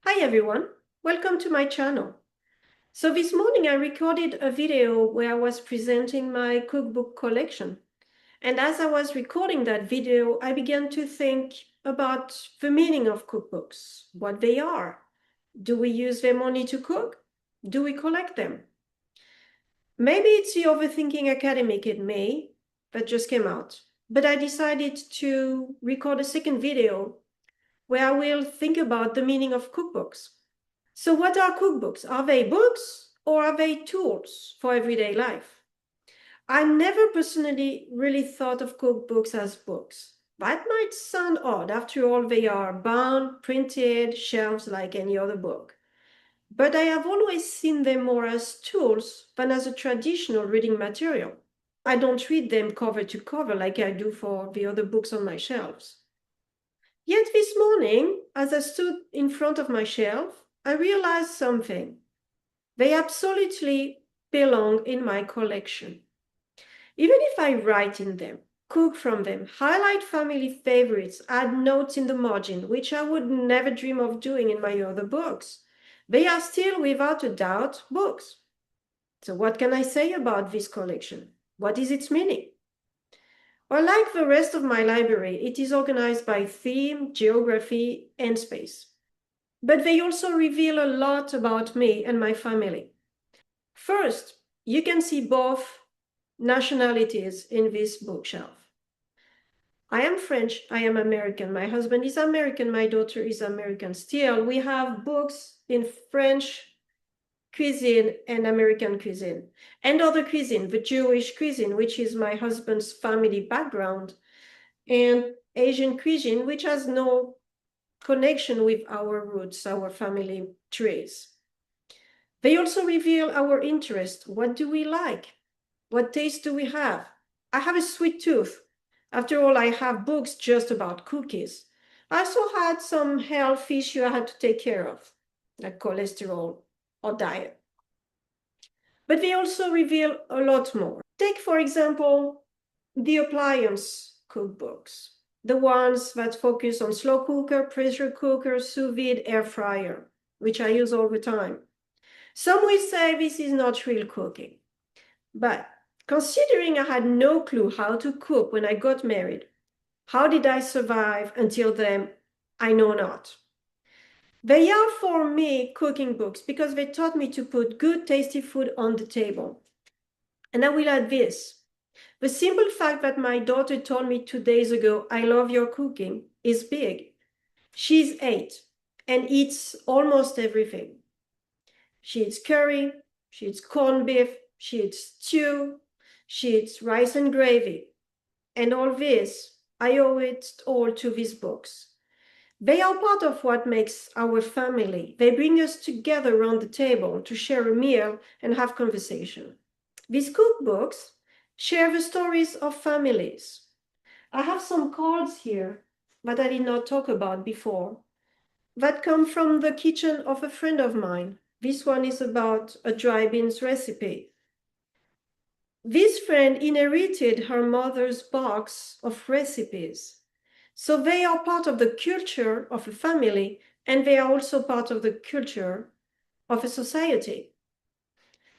Hi everyone, welcome to my channel. So this morning I recorded a video where I was presenting my cookbook collection. And as I was recording that video, I began to think about the meaning of cookbooks, what they are. Do we use them only to cook? Do we collect them? Maybe it's the overthinking academic in me that just came out, but I decided to record a second video where I will think about the meaning of cookbooks. So what are cookbooks? Are they books or are they tools for everyday life? I never personally really thought of cookbooks as books. That might sound odd. After all, they are bound, printed, shelves like any other book. But I have always seen them more as tools than as a traditional reading material. I don't read them cover to cover like I do for the other books on my shelves. Yet this morning, as I stood in front of my shelf, I realized something. They absolutely belong in my collection. Even if I write in them, cook from them, highlight family favorites, add notes in the margin, which I would never dream of doing in my other books, they are still, without a doubt, books. So what can I say about this collection? What is its meaning? Well, like the rest of my library, it is organized by theme, geography, and space. But they also reveal a lot about me and my family. First, you can see both nationalities in this bookshelf. I am French, I am American, my husband is American, my daughter is American. Still, we have books in French cuisine and American cuisine, and other cuisine, the Jewish cuisine, which is my husband's family background, and Asian cuisine, which has no connection with our roots, our family trees. They also reveal our interest. What do we like? What taste do we have? I have a sweet tooth. After all, I have books just about cookies. I also had some health issue I had to take care of, like cholesterol or diet. But they also reveal a lot more. Take, for example, the appliance cookbooks, the ones that focus on slow cooker, pressure cooker, sous vide, air fryer, which I use all the time. Some will say this is not real cooking. But considering I had no clue how to cook when I got married, how did I survive until then? I know not. They are for me cooking books because they taught me to put good, tasty food on the table. And I will add this. The simple fact that my daughter told me 2 days ago, I love your cooking, is big. She's 8 and eats almost everything. She eats curry, she eats corned beef, she eats stew, she eats rice and gravy. And all this, I owe it all to these books. They are part of what makes our family. They bring us together around the table to share a meal and have conversation. These cookbooks share the stories of families. I have some cards here that I did not talk about before that come from the kitchen of a friend of mine. This one is about a dry beans recipe. This friend inherited her mother's box of recipes. So they are part of the culture of a family, and they are also part of the culture of a society.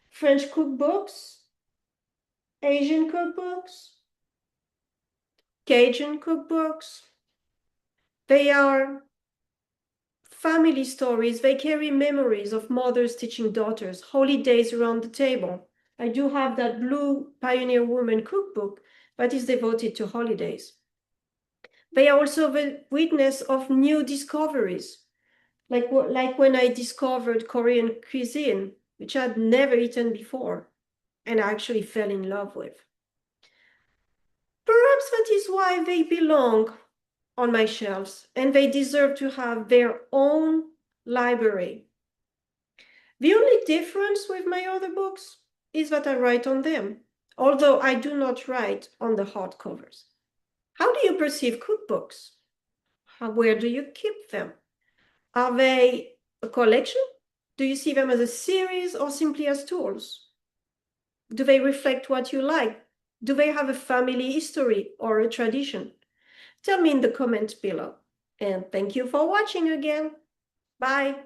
French cookbooks, Asian cookbooks, Cajun cookbooks. They are family stories. They carry memories of mothers teaching daughters, holidays around the table. I do have that blue Pioneer Woman cookbook that is devoted to holidays. They are also the witness of new discoveries, like when I discovered Korean cuisine, which I'd never eaten before, and I actually fell in love with. Perhaps that is why they belong on my shelves, and they deserve to have their own library. The only difference with my other books is that I write on them, although I do not write on the hardcovers. How do you perceive cookbooks? Where do you keep them? Are they a collection? Do you see them as a series or simply as tools? Do they reflect what you like? Do they have a family history or a tradition? Tell me in the comments below. And thank you for watching again. Bye.